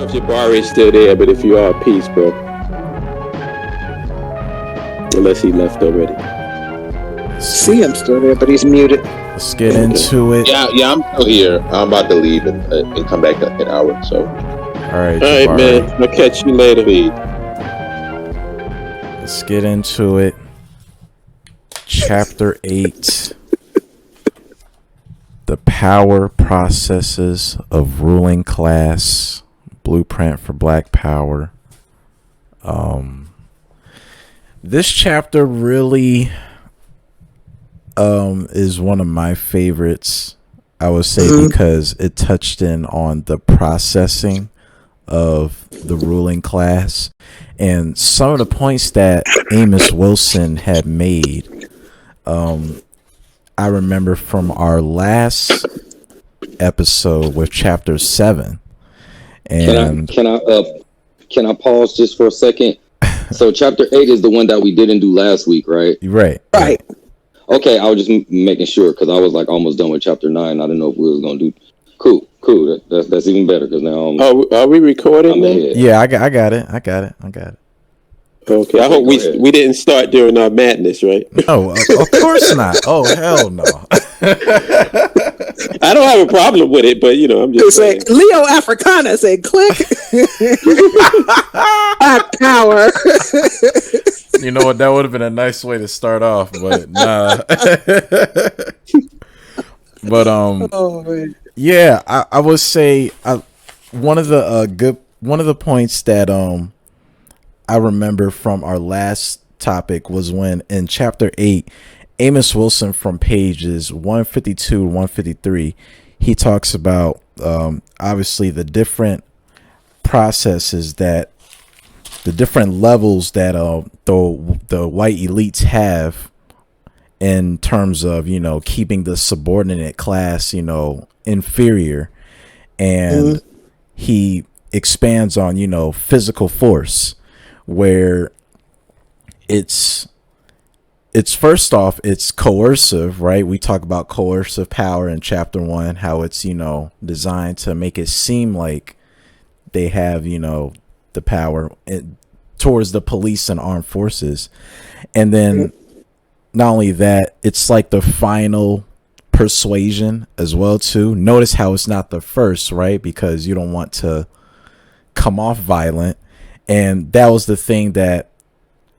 Jabari's still there, but if you are, peace, bro. Unless he left already. See, I'm still there, but he's muted. Let's get into it. Yeah, I'm still here. I'm about to leave and come back in an hour. So, all right, man. I'll catch you later. Let's get into it. Chapter 8. The power processes of ruling class. Blueprint for Black Power. This chapter really is one of my favorites, I would say, because it touched in on the processing of the ruling class and some of the points that Amos Wilson had made. I remember from our last episode with chapter 7. And can I pause just for a second? So chapter 8 is the one that we didn't do last week, right? Right. Okay, I was just making sure because I was like almost done with chapter 9. I didn't know if we was gonna do. Cool. That's even better because now. Are we recording? Yeah, I got it. Okay, I hope we didn't start during our madness, right? No, of course not. Oh, hell no. I don't have a problem with it, but I'm just saying. Leo Afrikans say click. Black Power. You know what? That would have been a nice way to start off, but nah. But yeah, I would say one of the points that I remember from our last topic was when in chapter 8, Amos Wilson from pages 152 to 153, he talks about obviously the different processes that the different levels that the white elites have in terms of keeping the subordinate class inferior, and he expands on physical force, where it's first off, it's coercive, right? We talk about coercive power in chapter 1, how it's designed to make it seem like they have the power towards the police and armed forces. And then not only that, it's like the final persuasion as well too. Notice how it's not the first, right? Because you don't want to come off violent. And that was the thing that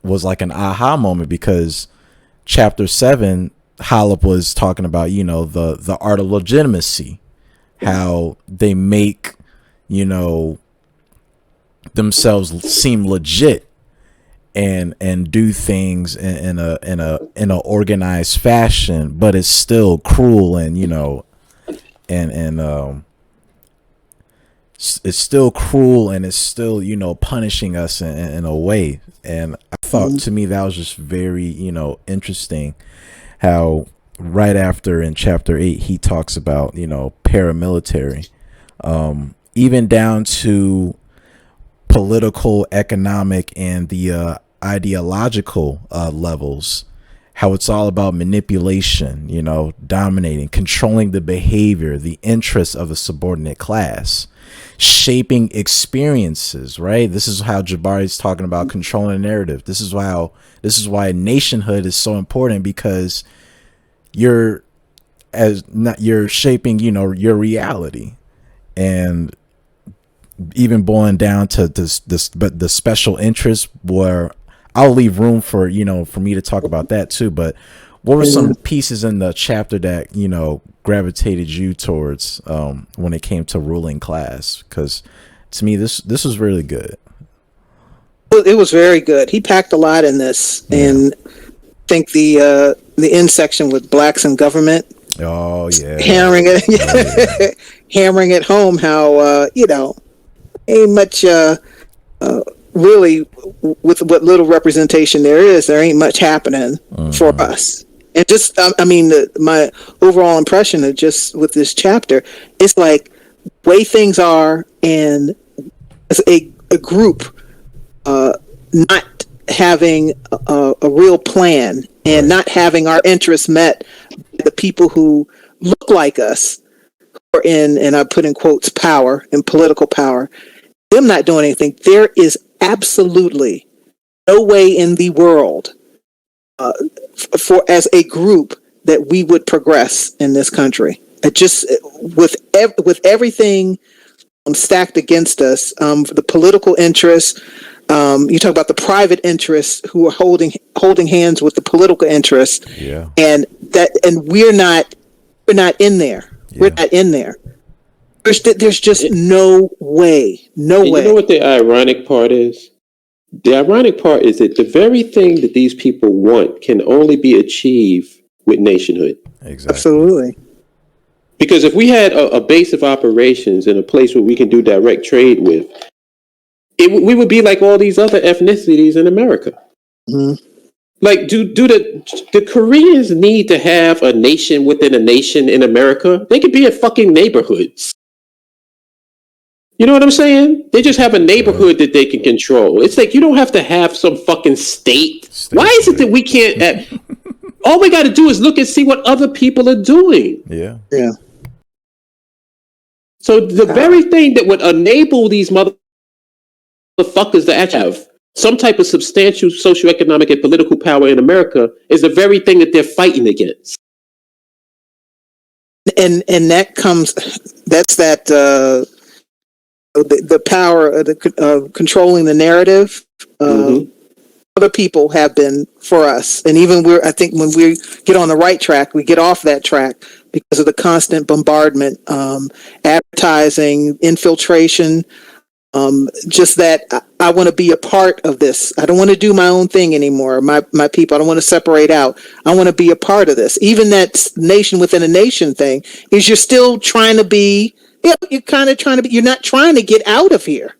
was like an aha moment, because chapter 7, Hollop was talking about, the art of legitimacy, how they make, themselves seem legit and do things in a organized fashion, but it's still cruel and it's still cruel and it's still punishing us in a way. And I thought, to me, that was just very interesting how right after in chapter 8 he talks about paramilitary, even down to political, economic, and the ideological levels, how it's all about manipulation, dominating, controlling the behavior, the interests of a subordinate class, shaping experiences, right? This is how Jabari is talking about controlling the narrative. This is why nationhood is so important, because you're shaping, your reality. And even boiling down to the special interest, where I'll leave room for for me to talk about that too. But what were some pieces in the chapter that gravitated you towards when it came to ruling class? Because to me, this was really good. It was very good. He packed a lot in this, and I think the end section with blacks in government. Oh yeah, hammering it home how ain't much really, with what little representation there ain't much happening for us. And just my overall impression of just with this chapter, it's like way things are, and as a group not having a real plan and not having our interests met by the people who look like us, or and I put in quotes, power and political power. them not doing anything, there is absolutely no way in the world for as a group that we would progress in this country. It just with everything stacked against us, the political interests. You talk about the private interests who are holding hands with the political interests, and we're not in there. Yeah. We're not in there. There's just no way. No way. You know what the ironic part is? The ironic part is that the very thing that these people want can only be achieved with nationhood. Exactly. Absolutely. Because if we had a base of operations and a place where we can do direct trade with, we would be like all these other ethnicities in America. Mm-hmm. Like, do the Koreans need to have a nation within a nation in America? They could be in fucking neighborhoods. You know what I'm saying? They just have a neighborhood that they can control. It's like, you don't have to have some fucking state. Why is it that we can't? All we got to do is look and see what other people are doing. Yeah. Yeah. So the very thing that would enable these motherfuckers to actually have some type of substantial socioeconomic and political power in America is the very thing that they're fighting against. And that's the power of controlling the narrative. Other people have been for us, and even I think when we get on the right track, we get off that track because of the constant bombardment, advertising, infiltration. Just that I want to be a part of this. I don't want to do my own thing anymore. My people, I don't want to separate out. I want to be a part of this. Even that nation within a nation thing is you're still trying to be. Yeah, you're kind of trying to be. You're not trying to get out of here.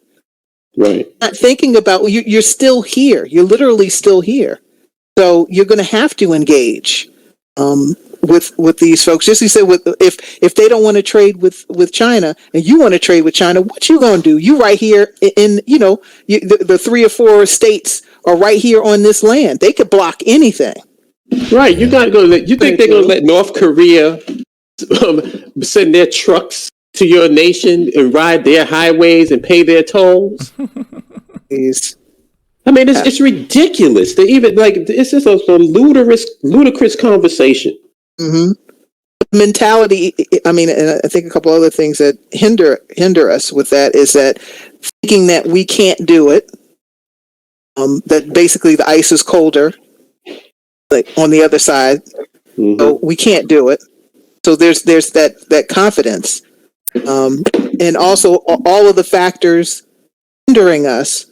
Right. Not thinking about you're still here. You're literally still here. So you're going to have to engage with these folks. Just as you said, if they don't want to trade with China and you want to trade with China, what you going to do? You right here in the 3 or 4 states are right here on this land. They could block anything. Right. You got to go. You think they're going to let North Korea send their trucks to your nation and ride their highways and pay their tolls? Please. I mean, it's ridiculous. They even it's just a ludicrous conversation. Mm-hmm. Mentality. I mean, and I think a couple other things that hinder us with that is that thinking that we can't do it. That basically the ice is colder, like on the other side, so we can't do it. So there's that confidence. And also all of the factors hindering us.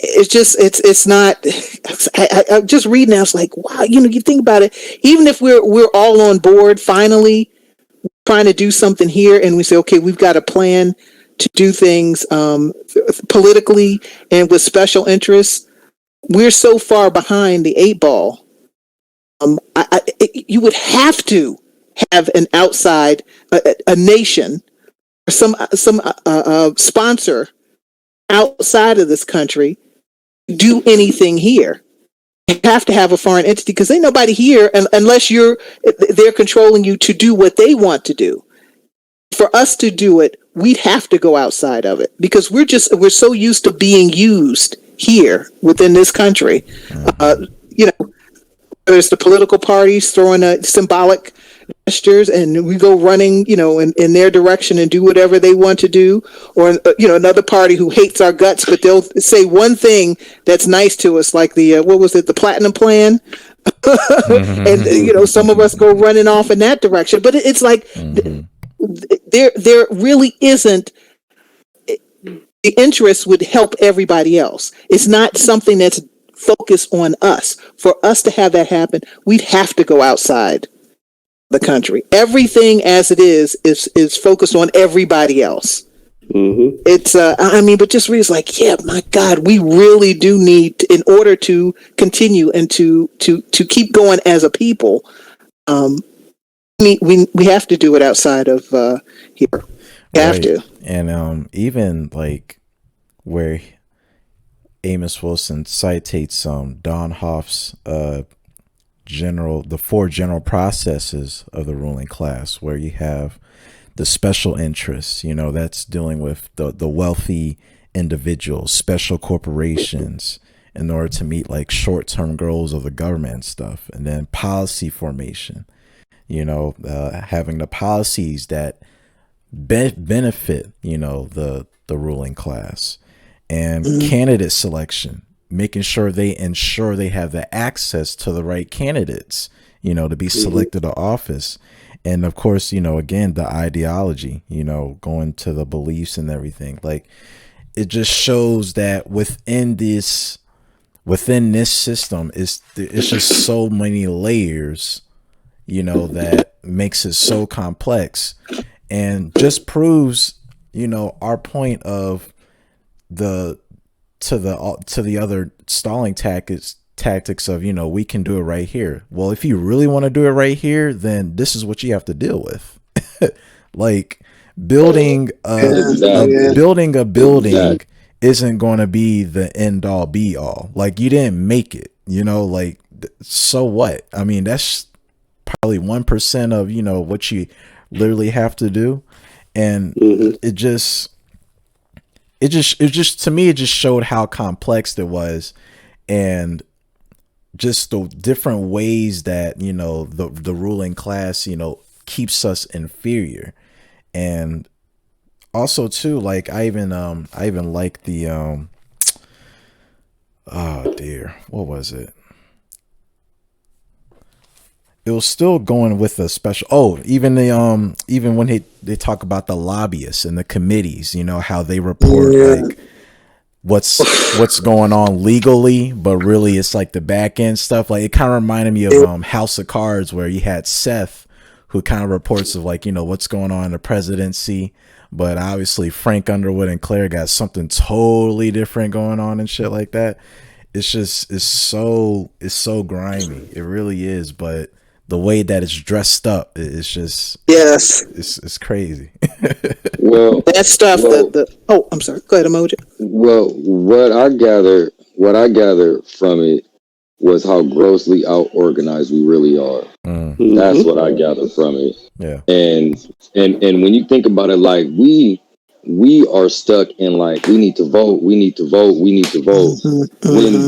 It's not. I just reading. I was like, wow. You think about it. Even if we're all on board, finally trying to do something here, and we say, okay, we've got a plan to do things politically and with special interests. We're so far behind the 8 ball. You would have to have an outside a nation or some sponsor outside of this country do anything here. You have to have a foreign entity because ain't nobody here unless they're controlling you to do what they want to do. For us to do it, we'd have to go outside of it because we're so used to being used here within this country. There's the political parties throwing a symbolic gestures and we go running, in their direction and do whatever they want to do. Or, another party who hates our guts, but they'll say one thing that's nice to us, like the Platinum Plan. And, some of us go running off in that direction. But it's like there really isn't. The interest would help everybody else. It's not something that's focused on us. For us to have that happen, we'd have to go outside the country. Everything as it is focused on everybody else. It's but just really, it's like, yeah, my God, we really do need in order to continue and to keep going as a people. We have to do it outside of here. We have to. And even like where Amos Wilson cites Don Hoff's the 4 general processes of the ruling class, where you have the special interests, that's dealing with the wealthy individuals, special corporations, in order to meet like short-term goals of the government and stuff. And then policy formation, having the policies that benefit, the ruling class, and candidate selection, making sure they ensure they have the access to the right candidates, to be selected to office. And of course, again, the ideology, going to the beliefs and everything. Like, it just shows that within this system it's just so many layers, that makes it so complex, and just proves, our point of the other stalling tactics of, we can do it right here. Well, if you really want to do it right here, then this is what you have to deal with. Like, building a building isn't going to be the end all be all. Like, you didn't make it, like, so what? I mean, that's probably 1% of, what you literally have to do. And it just to me, it just showed how complex it was, and just the different ways that, the ruling class, keeps us inferior. And also too, like, I even like the oh dear, what was it? It was still going with the special. Even when they talk about the lobbyists and the committees, how they report like what's going on legally, but really it's like the back end stuff. Like, it kind of reminded me of House of Cards, where you had Seth, who kind of reports of like, what's going on in the presidency, but obviously Frank Underwood and Claire got something totally different going on and shit like that. It's so grimy. It really is. But the way that it's dressed up, it's just, it's crazy. Well, that stuff. I'm sorry. Go ahead, Emoji. Well, what I gather from it was how grossly out-organized we really are. That's what I gather from it. Yeah. And when you think about it, like, we are stuck in, like, we need to vote. When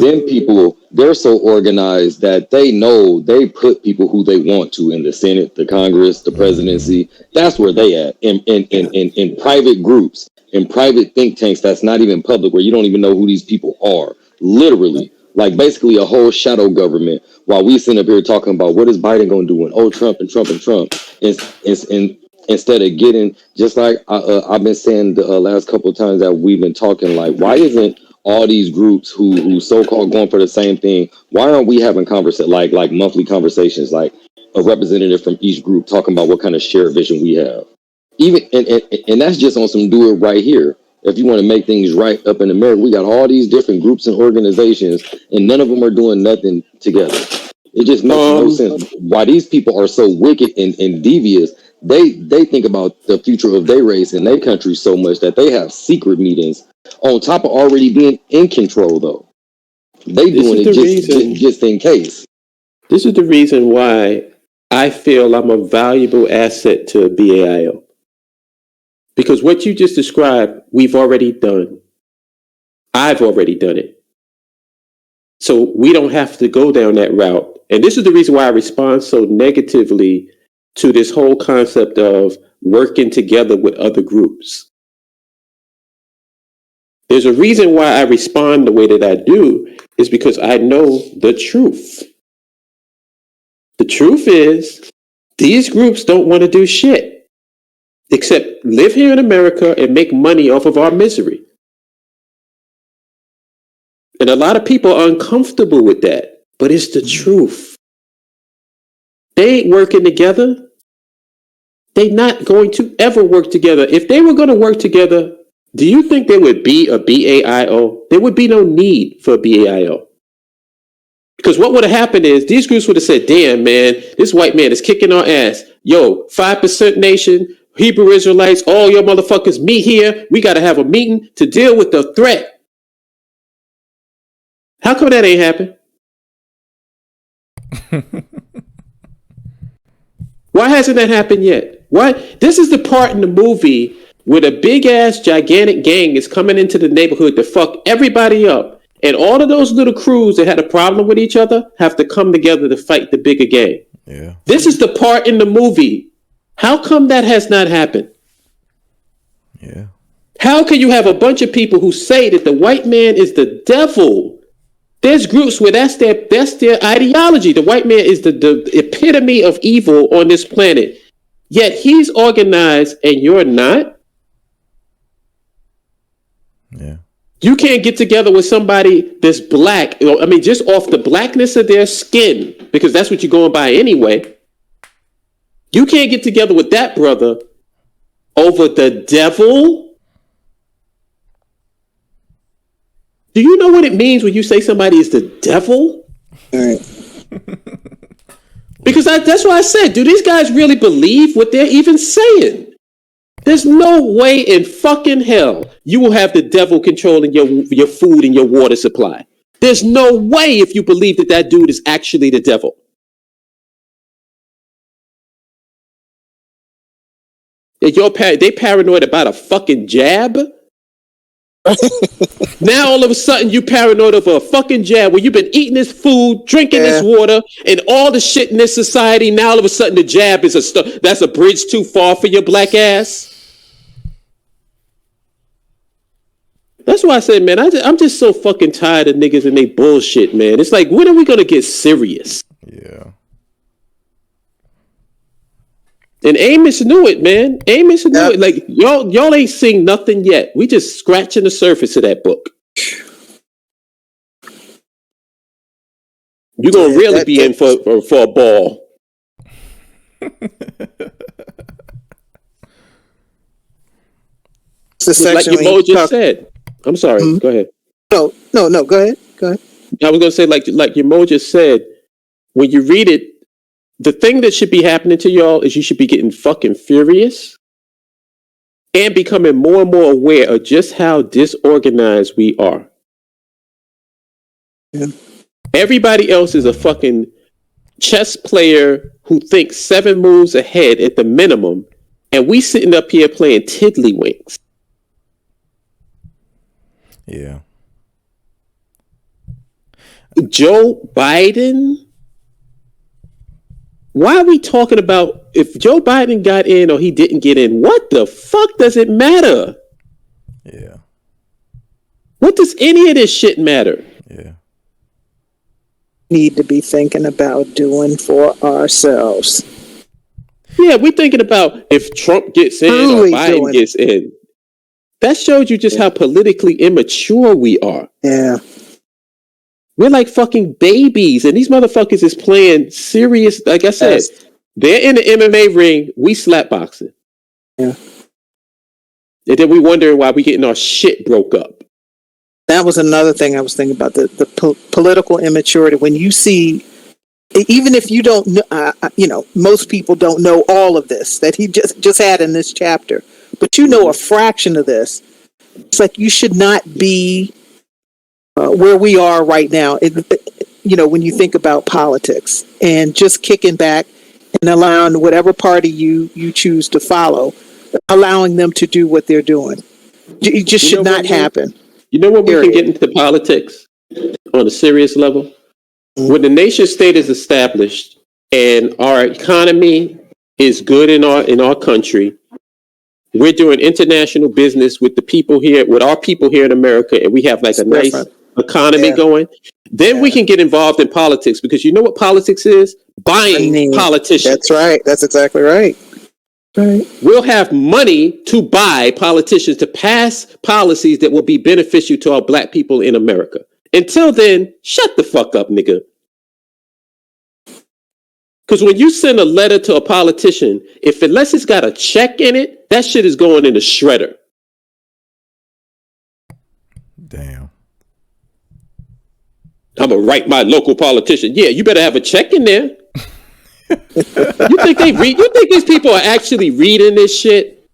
then people, they're so organized that they know they put people who they want to in the Senate, the Congress, the presidency. That's where they at in private groups, in private think tanks that's not even public, where you don't even know who these people are. Literally. Like, basically a whole shadow government, while we sit up here talking about what is Biden going to do, and Trump and Trump and Trump. Instead of getting, just like I've been saying the last couple of times that we've been talking, like, why isn't all these groups who so-called going for the same thing, why aren't we having like monthly conversations, like a representative from each group talking about what kind of shared vision we have? Even and that's just on some do it right here. If you want to make things right up in America, we got all these different groups and organizations, and none of them are doing nothing together. It just makes no sense why these people are so wicked and devious. They think about the future of their race and their country so much that they have secret meetings on top of already being in control, though. They doing it just in case. This is the reason why I feel I'm a valuable asset to BAIO. Because what you just described, we've already done. I've already done it. So we don't have to go down that route. And this is the reason why I respond so negatively to this whole concept of working together with other groups. There's a reason why I respond the way that I do, is because I know the truth. The truth is, these groups don't want to do shit except live here in America and make money off of our misery. And a lot of people are uncomfortable with that, but it's the truth. They ain't working together. They're not going to ever work together. If they were going to work together, do you think there would be a BAIO? There would be no need for a BAIO. Because what would have happened is these groups would have said, damn, man, this white man is kicking our ass. Yo, 5% nation, Hebrew Israelites, all your motherfuckers meet here. We got to have a meeting to deal with the threat. How come that ain't happened? Why hasn't that happened yet? What? This is the part in the movie where the big ass gigantic gang is coming into the neighborhood to fuck everybody up. And all of those little crews that had a problem with each other have to come together to fight the bigger gang. Yeah. This is the part in the movie. How come that has not happened? Yeah. How can you have a bunch of people who say that the white man is the devil? There's groups where that's their ideology. The white man is the epitome of evil on this planet. Yet he's organized and you're not. Yeah. You can't get together with somebody that's black. I mean, just off the blackness of their skin, because that's what you're going by anyway. You can't get together with that brother over the devil. Do you know what it means when you say somebody is the devil? All right. Because that's why I said, do these guys really believe what they're even saying? There's no way in fucking hell you will have the devil controlling your food and your water supply. There's no way if you believe that dude is actually the devil. They paranoid about a fucking jab? Now all of a sudden you paranoid of a fucking jab where you've been eating this food, drinking this water, and all the shit in this society. Now all of a sudden the jab is that's a bridge too far for your black ass. That's why I said, man, I'm just so fucking tired of niggas and they bullshit, man. It's like, when are we gonna get serious? Yeah. And Amos knew it, man. Amos knew it. Like, y'all ain't seen nothing yet. We just scratching the surface of that book. You're gonna really be in for a ball. Like your Mo just said. I'm sorry. Mm-hmm. Go ahead. No. Go ahead. I was gonna say, like your Mo just said, when you read it, the thing that should be happening to y'all is you should be getting fucking furious and becoming more and more aware of just how disorganized we are. Yeah. Everybody else is a fucking chess player who thinks 7 moves ahead at the minimum, and we sitting up here playing tiddlywinks. Yeah. Joe Biden? Why are we talking about if Joe Biden got in or he didn't get in? What the fuck does it matter? Yeah. What does any of this shit matter? Yeah. Need to be thinking about doing for ourselves. Yeah, we're thinking about if Trump gets in or Biden gets in. That shows you just how politically immature we are. Yeah. We're like fucking babies, and these motherfuckers is playing serious. Like I said, they're in the MMA ring. We slap boxing. Yeah. And then we wondering why we getting our shit broke up. That was another thing I was thinking about, the political immaturity. When you see, even if you don't know, most people don't know all of this that he just had in this chapter, but you know a fraction of this. It's like you should not be where we are right now. When you think about politics and just kicking back and allowing whatever party you choose to follow, allowing them to do what they're doing. It just should not happen. You know what we can get into politics on a serious level? Mm-hmm. When the nation state is established and our economy is good in our country, we're doing international business with the people here, with our people here in America, and we have like a nice economy going. Then we can get involved in politics, because you know what politics is? Buying politicians. That's right. That's exactly right. Right. We'll have money to buy politicians to pass policies that will be beneficial to our black people in America. Until then, shut the fuck up, nigga. Because when you send a letter to a politician, unless it's got a check in it, that shit is going in the shredder. Damn. I'm gonna write my local politician. Yeah, you better have a check in there. You think they read? You think these people are actually reading this shit?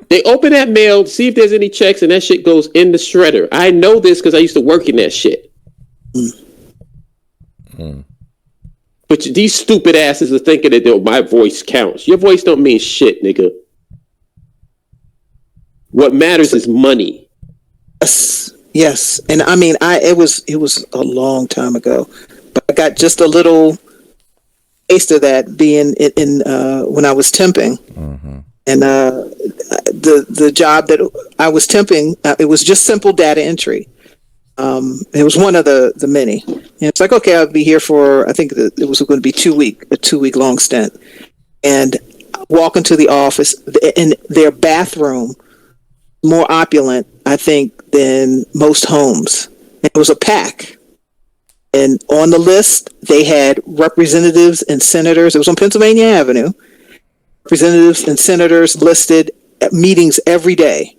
They open that mail, see if there's any checks, and that shit goes in the shredder. I know this because I used to work in that shit. But these stupid asses are thinking that my voice counts. Your voice don't mean shit, nigga. What matters is money. Yes. And I mean, it was a long time ago, but I got just a little taste of that being in when I was temping. Mm-hmm. And the job that I was temping, it was just simple data entry. It was one of the many. And it's like, okay, I'll be here for, I think it was going to be a 2 week long stint. And I walk into the office, and their bathroom, more opulent, I think, than most homes. And it was a pack. And on the list, they had representatives and senators. It was on Pennsylvania Avenue. Representatives and senators listed at meetings every day.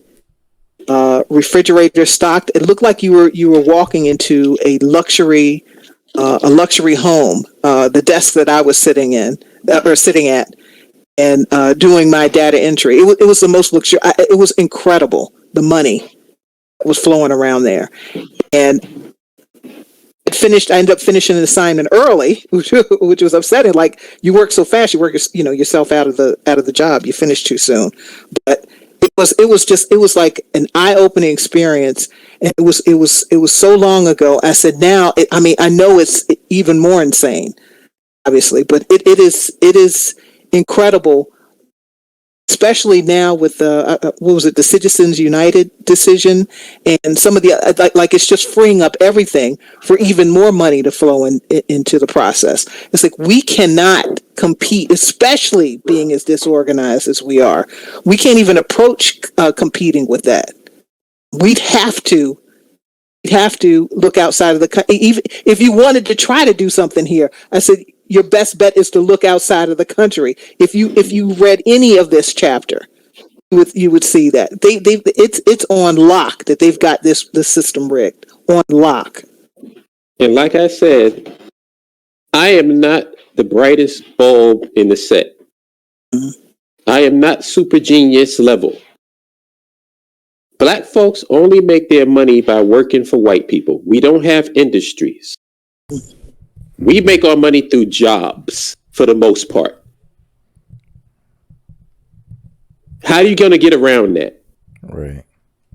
Refrigerator stocked. It looked like you were walking into a luxury home. The desk that I was sitting at, and doing my data entry. It was the most luxury. It was incredible. The money that was flowing around there, and I ended up finishing an assignment early, which was upsetting. Like, you work so fast, you work yourself out of the job. You finish too soon, but it was like an eye-opening experience, and it was so long ago. I said, now, I know it's even more insane, obviously, but it is incredible, especially now with what was it, the Citizens United decision, and some of the like it's just freeing up everything for even more money to flow into the process. It's like, we cannot compete, especially being as disorganized as we are. We can't even approach competing with that. We'd have to look outside of the country. Even if you wanted to try to do something here, I said, your best bet is to look outside of the country. If you read any of this chapter, you would see that it's on lock, that they've got this system rigged on lock. And like I said, I am not the brightest bulb in the set. Mm-hmm. I am not super genius level. Black folks only make their money by working for white people. We don't have industries. We make our money through jobs for the most part. How are you going to get around that? Right.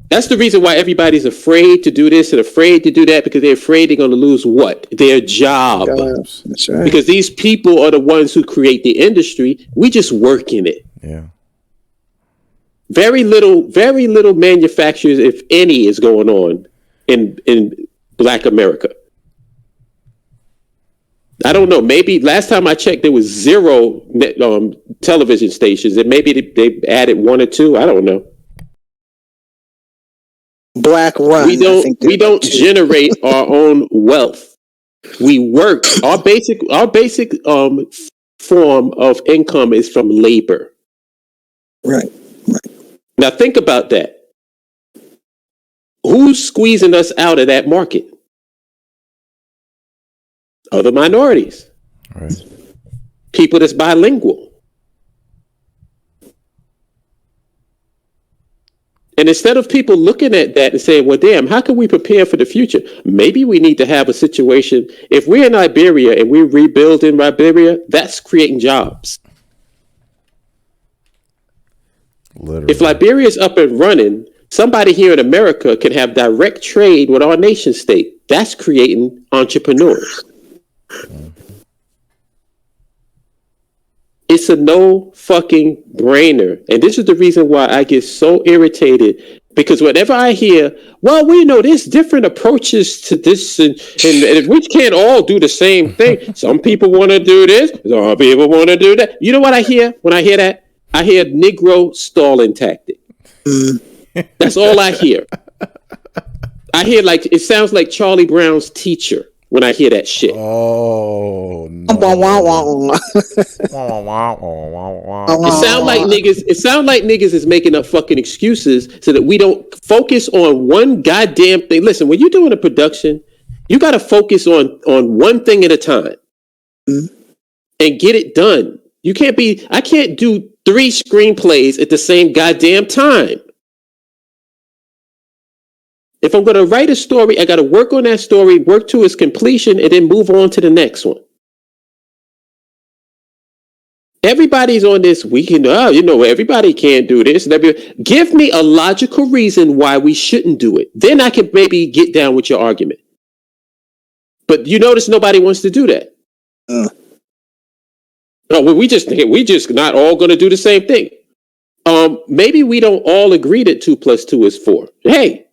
That's the reason why everybody's afraid to do this and afraid to do that, because they're afraid they're going to lose what? Their job. That's right. Because these people are the ones who create the industry. We just work in it. Yeah. Very little manufacturers, if any, is going on in Black America. I don't know. Maybe last time I checked, there was 0 television stations, and maybe they added 1 or 2. I don't know. Black Run. We don't generate our own wealth. We work. Our basic form of income is from labor. Right. Now think about that. Who's squeezing us out of that market? Other minorities. Right. People that's bilingual. And instead of people looking at that and saying, well, damn, how can we prepare for the future? Maybe we need to have a situation. If we're in Liberia and we're rebuilding Liberia, that's creating jobs. Literally. If Liberia is up and running, somebody here in America can have direct trade with our nation state. That's creating entrepreneurs. It's a no fucking brainer. And this is the reason why I get so irritated, because whenever I hear, well, we know there's different approaches to this, and we can't all do the same thing. Some people want to do this, some people want to do that. You know what I hear when I hear that? I hear Negro stalling tactic. That's all I hear. I hear it sounds like Charlie Brown's teacher when I hear that shit. Oh no. It sounds like niggas is making up fucking excuses so that we don't focus on one goddamn thing. Listen, when you're doing a production, you got to focus on one thing at a time and get it done. I can't do 3 screenplays at the same goddamn time. If I'm going to write a story, I got to work on that story, work to its completion, and then move on to the next one. Everybody's on this weekend. Everybody can't do this. Give me a logical reason why we shouldn't do it. Then I can maybe get down with your argument. But you notice nobody wants to do that. No, we just not all going to do the same thing. Maybe we don't all agree that 2 + 2 is 4. Hey,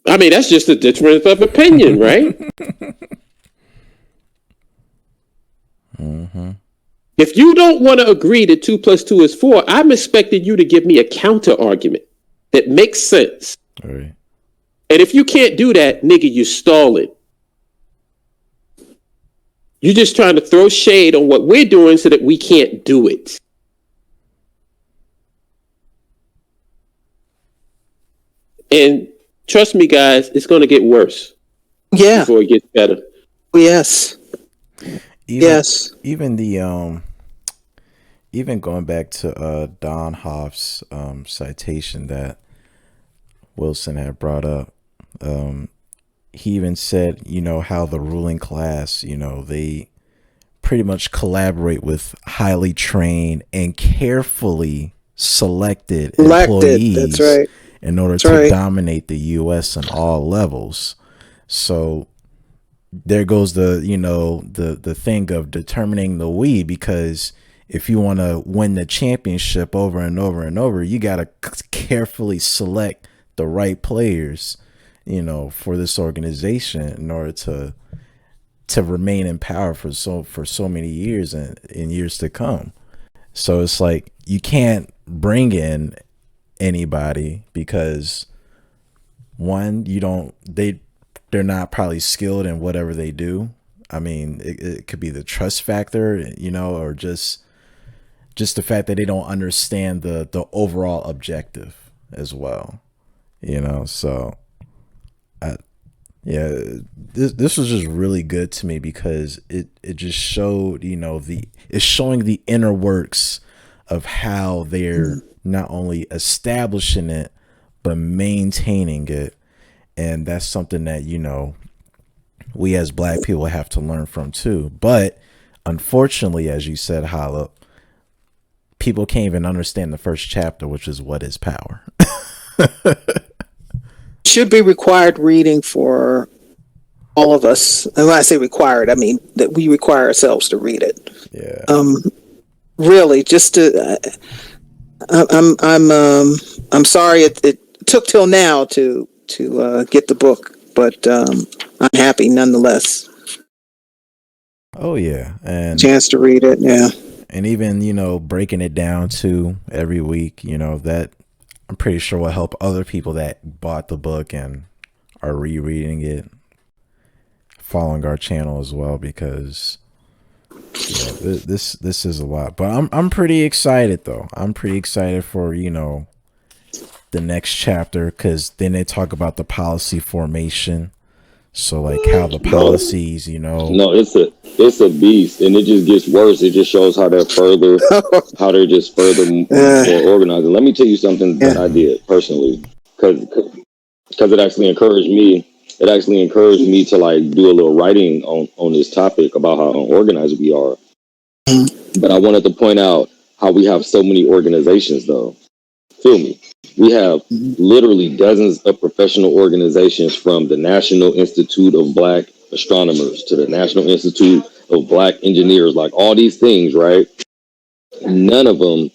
I mean, that's just a difference of opinion, right? Mm-hmm. If you don't want to agree that 2 + 2 is 4, I'm expecting you to give me a counter argument that makes sense. All right. And if you can't do that, nigga, you're stalling. You're just trying to throw shade on what we're doing so that we can't do it. And trust me, guys, it's going to get worse. Yeah. Before it gets better. Yes. Yes. Even the even going back to Don Hoff's citation that Wilson had brought up, he even said, how the ruling class, they pretty much collaborate with highly trained and carefully selected employees. That's right. In order to dominate the U.S. on all levels. So there goes the thing of determining the we, because if you want to win the championship over and over and over, you got to carefully select the right players, for this organization in order to remain in power for so many years and in years to come. So it's like you can't bring in anybody because one, they're not probably skilled in whatever they do. I mean, it could be the trust factor, or just the fact that they don't understand the overall objective as well, so this was just really good to me because it just showed, it's showing the inner works of how they're not only establishing it, but maintaining it. And that's something that, we as Black people have to learn from too. But unfortunately, as you said, Hala, people can't even understand the first chapter, which is what is power. Should be required reading for all of us. And when I say required, I mean that we require ourselves to read it. Yeah. Really, just to. I'm sorry it took till now to get the book, but I'm happy nonetheless. Oh yeah, and chance to read it, yeah. And even breaking it down to every week, that I'm pretty sure will help other people that bought the book and are rereading it, following our channel as well, because this is a lot. But I'm pretty excited though. I'm pretty excited for the next chapter, because then they talk about the policy formation. So like how the policies, No, it's a beast, and it just gets worse. It just shows how they're just further more organized. And let me tell you something that I did personally, because it actually encouraged me. It actually encouraged me to like do a little writing on this topic about how unorganized we are. But I wanted to point out how we have so many organizations, though. Feel me? We have literally dozens of professional organizations, from the National Institute of Black Astronomers to the National Institute of Black Engineers, like all these things, right? None of them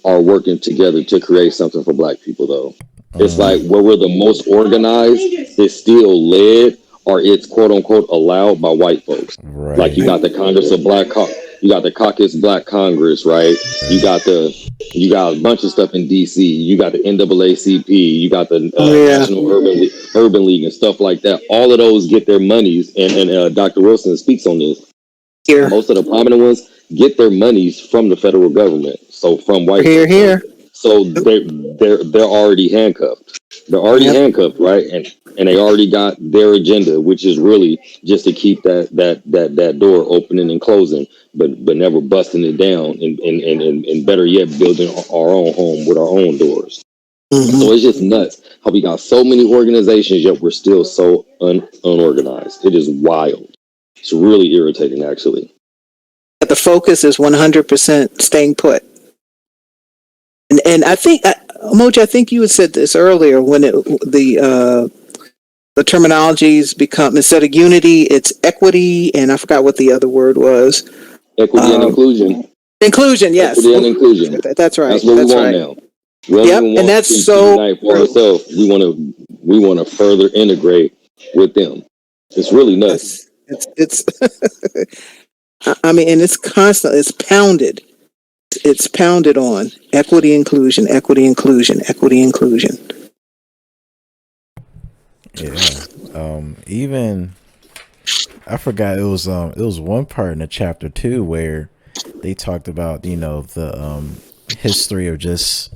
are working together to create something for Black people, though. It's like where we're the most organized, it's still led, or it's quote unquote allowed by white folks. Right. Like you got the Congress of Black, you got the Caucus Black Congress, right? You got a bunch of stuff in DC. You got the NAACP. You got the National Urban League and stuff like that. All of those get their monies, and Dr. Wilson speaks on this. Here. Most of the prominent ones get their monies from the federal government, so from white. Here. So they're already handcuffed. They're already handcuffed, right? And they already got their agenda, which is really just to keep that door opening and closing, but never busting it down, and better yet, building our own home with our own doors. So it's just nuts how we got so many organizations, yet we're still so unorganized. It is wild. It's really irritating, actually. But the focus is 100% staying put. And I think, Moji, I think you had said this earlier when the terminologies become, instead of unity, it's equity, and I forgot what the other word was. Equity and inclusion. Inclusion, yes. Equity and inclusion. That's right. That's what we want now. We don't even want and that's to so unite for ourselves. We want to further integrate with them. It's really nuts. It's I mean, and it's constant. It's pounded. It's pounded on equity, inclusion, equity, inclusion, equity, inclusion. Yeah. Even I forgot it was one part in the chapter 2 where they talked about, the history of just,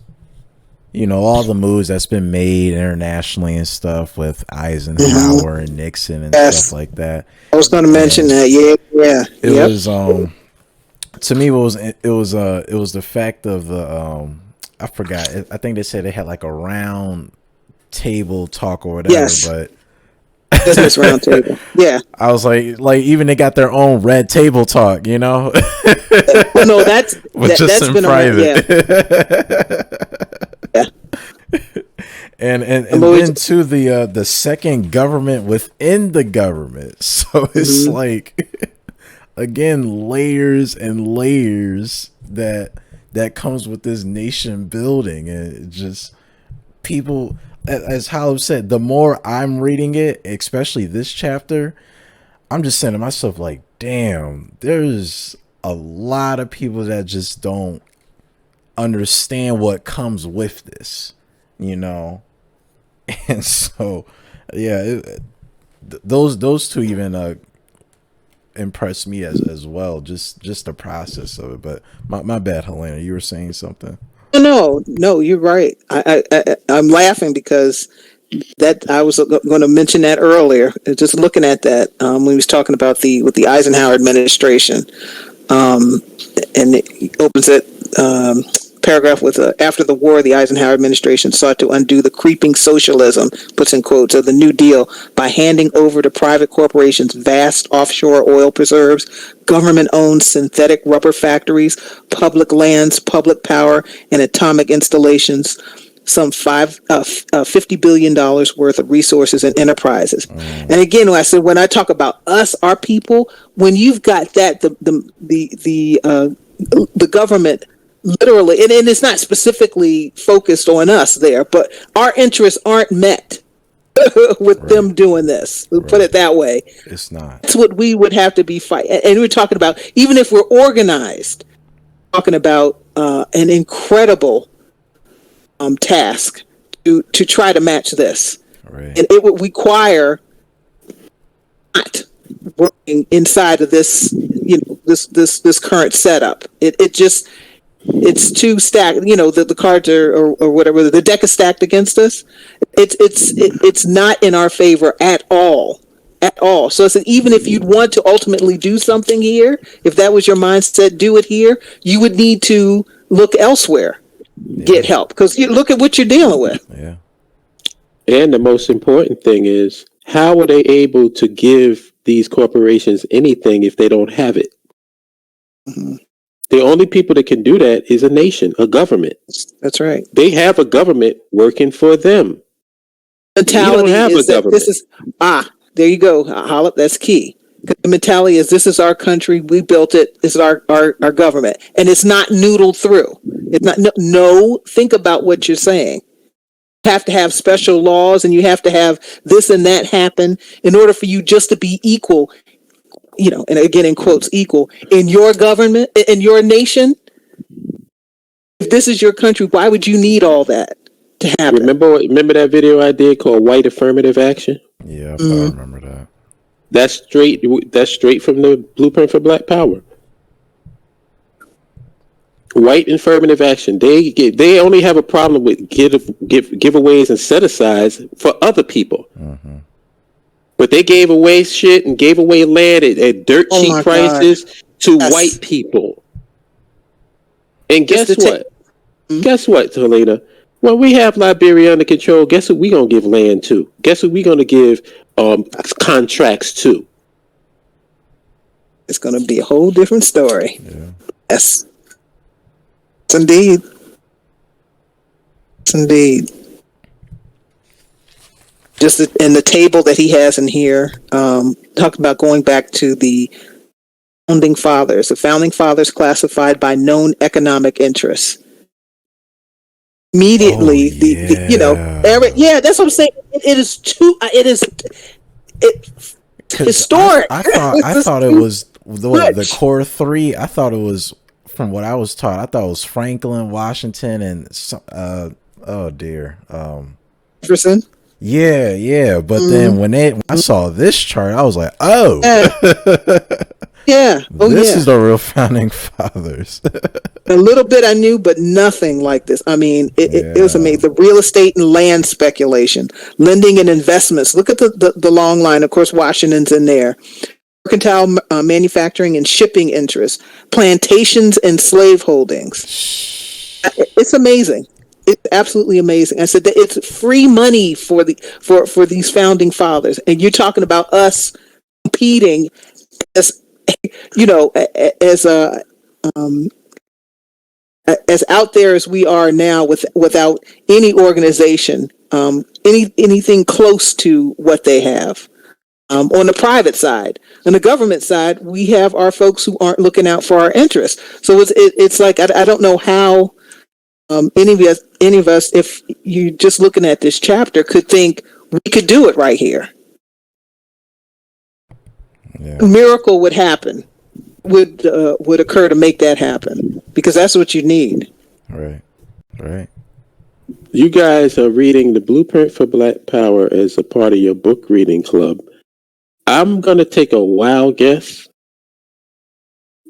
all the moves that's been made internationally and stuff with Eisenhower and Nixon and stuff like that. I was going to mention that. Yeah. It was to me it was the fact of the I forgot. I think they said they had like a round table talk or whatever, but business round table. Yeah. I was like even they got their own red table talk, No, that's just in private. Yeah. And then to the second government within the government. So it's like again layers and layers that comes with this nation building, and it just people, as Hollow said, the more I'm reading it, especially this chapter, I'm just saying to myself like, damn, there's a lot of people that just don't understand what comes with this, and so those two even impressed me as well, just the process of it. But my bad, Helena, you were saying something. No, you're right. I'm laughing because that I was going to mention that earlier. Just looking at that when he was talking about with the Eisenhower administration, and it opens it paragraph with after the war, the Eisenhower administration sought to undo the creeping socialism, puts in quotes, of the New Deal by handing over to private corporations vast offshore oil preserves, government-owned synthetic rubber factories, public lands, public power, and atomic installations, some $50 billion worth of resources and enterprises. And again, when I talk about us, our people, when you've got that, the government literally, and it's not specifically focused on us there, but our interests aren't met with them doing this. We'll put it that way. It's not. That's what we would have to be fighting. And we're talking about, even if we're organized, talking about an incredible task to try to match this. Right. And it would require not working inside of this, this current setup. It's too stacked. The cards or whatever, the deck is stacked against us. It's not in our favor at all. So it's even if you'd want to ultimately do something here, if that was your mindset, do it here, you would need to look elsewhere, get help, because you look at what you're dealing with. Yeah. And the most important thing is, how are they able to give these corporations anything if they don't have it? Mm-hmm. The only people that can do that is a nation, a government. That's right. They have a government working for them. Mentality is that this is there you go, Hollop. That's key. The mentality is, this is our country. We built it. This is our government, and it's not noodled through. It's not. No, think about what you're saying. You have to have special laws, and you have to have this and that happen in order for you just to be equal. And again, in quotes, equal in your government, in your nation. If this is your country, why would you need all that to happen? Remember that video I did called White Affirmative Action? Yeah, I remember that. That's straight from the Blueprint for Black Power. White affirmative action. They only have a problem with giveaways and set asides for other people. Mm-hmm. But they gave away shit and gave away land at dirt cheap prices to white people. And guess what? Guess what, Helena? When we have Liberia under control, guess who we gonna give land to? Guess who we gonna give contracts to? it's going to be a whole different story. Yeah. Yes. Indeed. Indeed. Just in the table that he has in here, talked about going back to the founding fathers. The founding fathers classified by known economic interests. Immediately, that's what I'm saying. It is historic. I thought it was the core three. I thought it was, from what I was taught, I thought it was Franklin, Washington, and Jefferson. Yeah. But then when I saw this chart, I was like, oh, yeah. This is the real founding fathers. A little bit I knew, but nothing like this. I mean, it was amazing. The real estate and land speculation, lending and investments. Look at the long line. Of course, Washington's in there. Mercantile manufacturing and shipping interests, plantations and slave holdings. It's amazing. It's absolutely amazing. I said that it's free money for these founding fathers, and you're talking about us competing as as out there as we are now, without any organization, anything close to what they have. On the private side, on the government side, we have our folks who aren't looking out for our interests. So it's like I don't know how any of us, if you're just looking at this chapter, could think we could do it right here. Yeah. A miracle would happen, would occur to make that happen, because that's what you need. Right. You guys are reading The Blueprint for Black Power as a part of your book reading club. I'm going to take a wild guess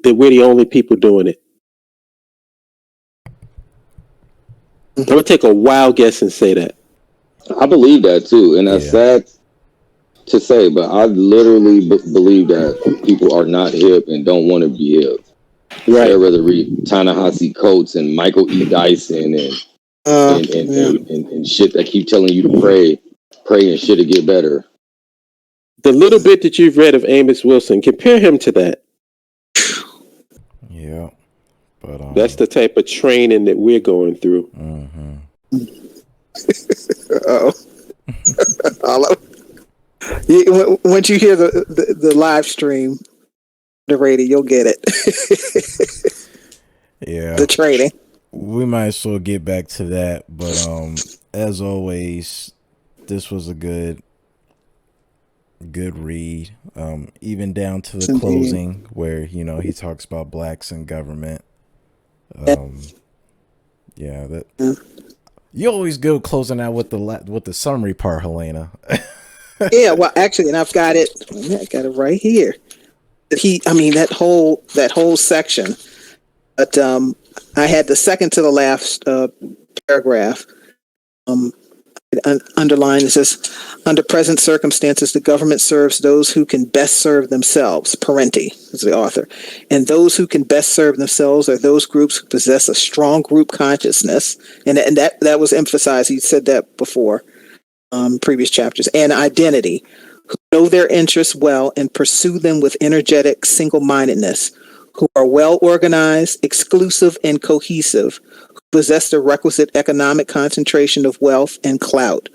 that we're the only people doing it. I'm going to take a wild guess and say that. I believe that too. And that's sad to say, but I literally believe that people are not hip and don't want to be hip. Right. They'd rather read Ta-Nehisi Coates and Michael E. Dyson and shit that keep telling you to pray and shit to get better. The little bit that you've read of Amos Wilson, compare him to that. Yeah, but that's the type of training that we're going through. Once you hear the live stream, the radio, you'll get it. Yeah, the training. We might as well get back to that, but as always, this was a good read, even down to the closing where he talks about blacks in government. You always go closing out with the summary part, Helena. Yeah, well, actually, and I've got it. I got it right here. That whole section. But I had the second to the last paragraph. Underlined, it says, under present circumstances, the government serves those who can best serve themselves. Parenti is the author. And those who can best serve themselves are those groups who possess a strong group consciousness. And that was emphasized. He said that before, previous chapters. And identity, who know their interests well and pursue them with energetic single-mindedness, who are well organized, exclusive, and cohesive, possess the requisite economic concentration of wealth and clout,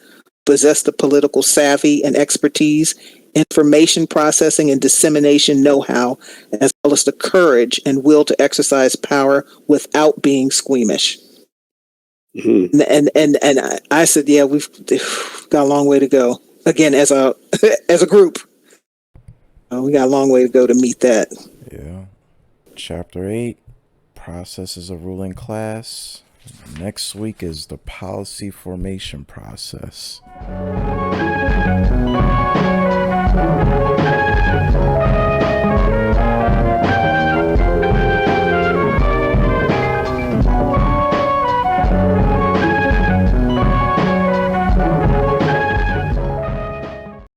possess the political savvy and expertise, information processing and dissemination know-how, as well as the courage and will to exercise power without being squeamish. Mm-hmm. And I said, yeah, we've got a long way to go. Again, as a group, we got a long way to go to meet that. Yeah. Chapter 8, processes of ruling class. Next week is the policy formation process.